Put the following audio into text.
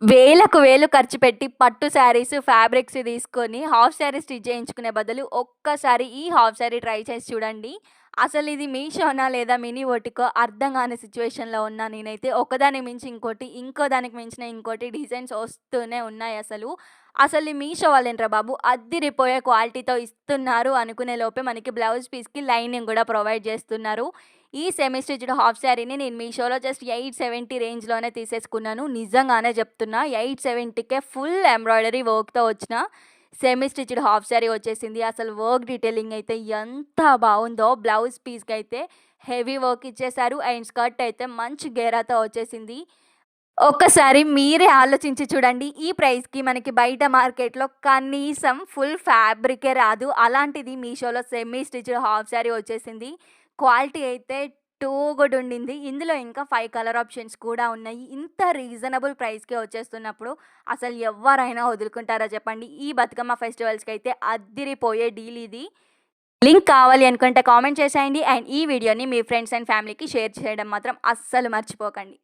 వేలకు వేలు ఖర్చు పెట్టి పట్టు శారీస్, ఫ్యాబ్రిక్స్ తీసుకొని హాఫ్ శారీ స్టిచ్ చేయించుకునే బదులు ఒక్కసారి ఈ హాఫ్ శారీ ట్రై చేసి చూడండి. అసలిది మీషోనా లేదా మినీ ఓటికో అర్థం కాని సిట్యుయేషన్‌లో ఉన్నా నేనైతే. ఒకదానికి మించి ఇంకోటి, ఇంకో దానికి మించిన ఇంకోటి డిజైన్స్ వస్తూనే ఉన్నాయసలు. అసలు ఈ మీషో వాళ్ళేంట్రా బాబు అద్దిరిపోయే క్వాలిటీతో ఇస్తున్నారు అనుకునే లోపే మనకి బ్లౌజ్ పీస్‌కి లైనింగ్ గూడా ప్రొవైడ్ చేస్తున్నారు. ఈ సెమీ స్టిచ్డ్ హాఫ్ శారీని నేను మీషోలో జస్ట్ 870 రేంజ్‌లోనే తీసేసుకున్నాను. నిజంగానే చెప్తున్నా 870కే ఫుల్ ఎంబ్రాయిడరీ వర్క్‌తో వచ్చిన సెమీ స్టిచ్డ్ హాఫ్ శారీ వచ్చేసింది. అసలు వర్క్ డీటెయిలింగ్ అయితే ఎంత బావుందో! బ్లౌజ్ పీస్‌కైతే హెవీ వర్క్ ఇచ్చేశారు. అండ్ స్కర్ట్ అయితే మంచి గేరాతో వచ్చేసింది. ఒక్కసారి మీరే ఆలోచించి చూడండి. ఈ ప్రైస్‌కి మనకి బయట మార్కెట్‌లో కనీసం ఫుల్ ఫ్యాబ్రికే రాదు. అలాంటిది మీషోలో సెమీ స్టిచ్డ్ హాఫ్ శారీ వచ్చేసింది. క్వాలిటీ అయితే టూ గుడ్ ఉండింది. ఇందులో ఇంకా 5 కలర్ ఆప్షన్స్ కూడా ఉన్నాయి. ఇంత రీజనబుల్ ప్రైస్‌కే వచ్చేస్తున్నప్పుడు అసలు ఎవ్వరైనా వదులుకుంటారా చెప్పండి? ఈ బతుకమ్మ ఫెస్టివల్స్‌కైతే అద్దిరిపోయే డీల్ ఇది. లింక్ కావాలి అనుకుంటే కామెంట్ చేసేయండి. అండ్ ఈ వీడియోని మీ ఫ్రెండ్స్ అండ్ ఫ్యామిలీకి షేర్ చేయడం మాత్రం అస్సలు మర్చిపోకండి.